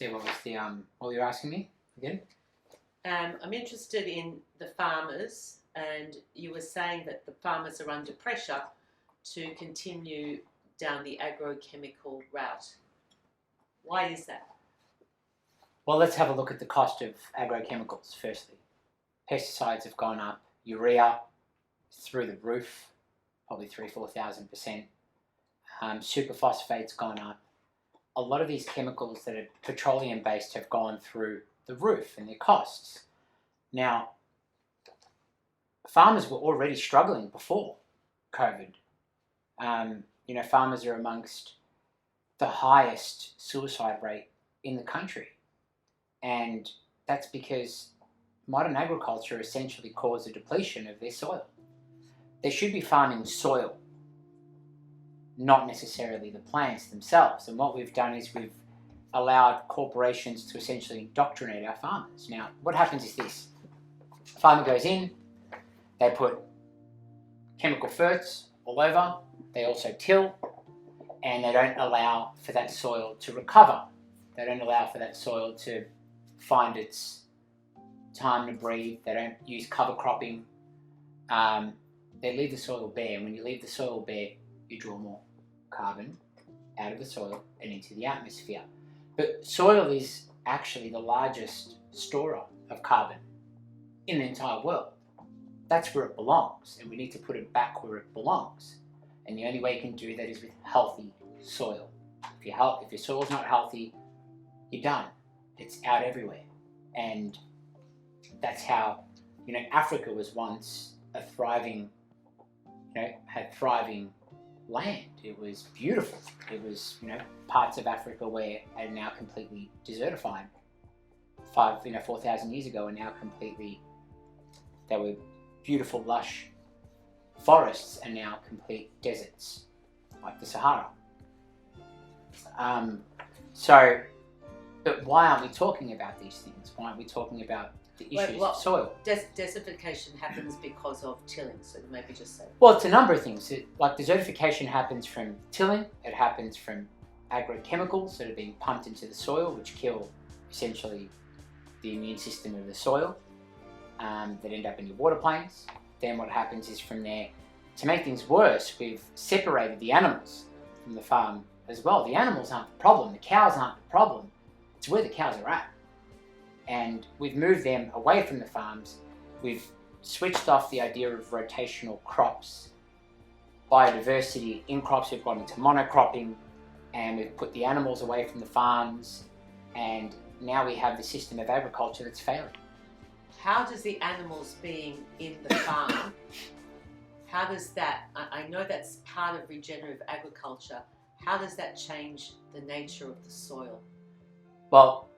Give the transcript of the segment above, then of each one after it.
see, what was the what were you asking me again? I'm interested in the farmers, and you were saying that the farmers are under pressure to continue down the agrochemical route. Why is that? Well, let's have a look at the cost of agrochemicals firstly. Pesticides have gone up, urea through the roof, probably 3,000–4,000%. Superphosphate's gone up. A lot of these chemicals that are petroleum based have gone through the roof in their costs. Now, farmers were already struggling before COVID. Farmers are amongst the highest suicide rate in the country. And that's because modern agriculture essentially caused a depletion of their soil. They should be farming soil, not necessarily the plants themselves. And what we've done is we've allowed corporations to essentially indoctrinate our farmers. Now, what happens is this. A farmer goes in, they put chemical ferts all over, they also till, and they don't allow for that soil to recover. They don't allow for that soil to find its time to breathe. They don't use cover cropping. They leave the soil bare, and when you leave the soil bare, you draw more carbon out of the soil and into the atmosphere. But soil is actually the largest storer of carbon in the entire world. That's where it belongs, and we need to put it back where it belongs. And the only way you can do that is with healthy soil. If your soil's not healthy, you're done. It's out everywhere. And that's how, Africa was once a thriving, had thriving land. It was beautiful. It was, parts of Africa where are now completely desertified. 4,000 years ago are now completely, they were beautiful, lush forests are now complete deserts, like the Sahara. But why aren't we talking about these things? Why aren't we talking about the issues of soil? Desertification happens because of tilling, so maybe just say. Well, it's a number of things. Desertification happens from tilling, it happens from agrochemicals that are being pumped into the soil, which kill essentially the immune system of the soil, that end up in your water planes. Then what happens is from there, to make things worse, we've separated the animals from the farm as well. The animals aren't the problem, the cows aren't the problem, it's where the cows are at. And we've moved them away from the farms. We've switched off the idea of rotational crops. Biodiversity in crops, we've gone into monocropping, and we've put the animals away from the farms, and now we have the system of agriculture that's failing. How does the animals being in the farm, how does that, I know that's part of regenerative agriculture, how does that change the nature of the soil? Well,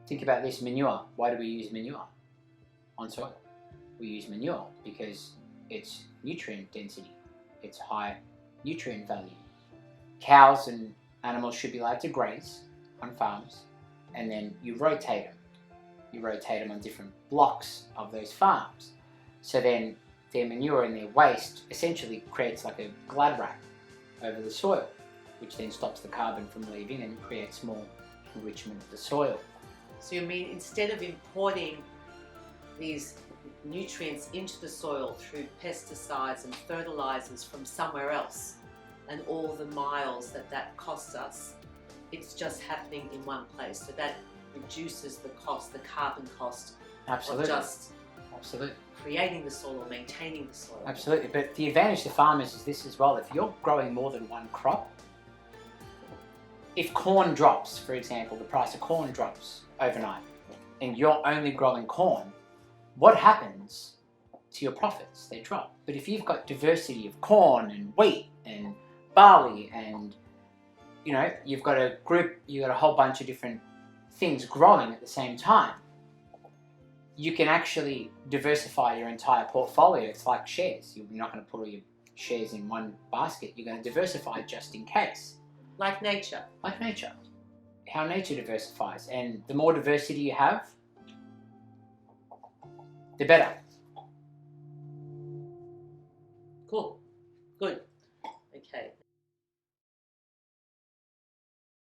think about this, manure. Why do we use manure on soil? We use manure because it's nutrient density. It's high nutrient value. Cows and animals should be allowed to graze on farms, and then you rotate them. You rotate them on different blocks of those farms. So then their manure and their waste essentially creates like a glad wrap over the soil, which then stops the carbon from leaving and creates more enrichment of the soil. So you mean instead of importing these nutrients into the soil through pesticides and fertilizers from somewhere else and all the miles that costs us, it's just happening in one place. So that reduces the cost, the carbon cost. Absolutely. Of just Absolutely. creating the soil or maintaining the soil. Absolutely. But the advantage to farmers is this as well. If you're growing more than one crop, if corn drops, for example, the price of corn drops overnight, and you're only growing corn, what happens to your profits? They drop. But if you've got diversity of corn and wheat and barley and, you've got a whole bunch of different things growing at the same time, you can actually diversify your entire portfolio. It's like shares. You're not going to put all your shares in one basket. You're going to diversify just in case. Like nature. Like nature. How nature diversifies. And the more diversity you have, the better. Cool.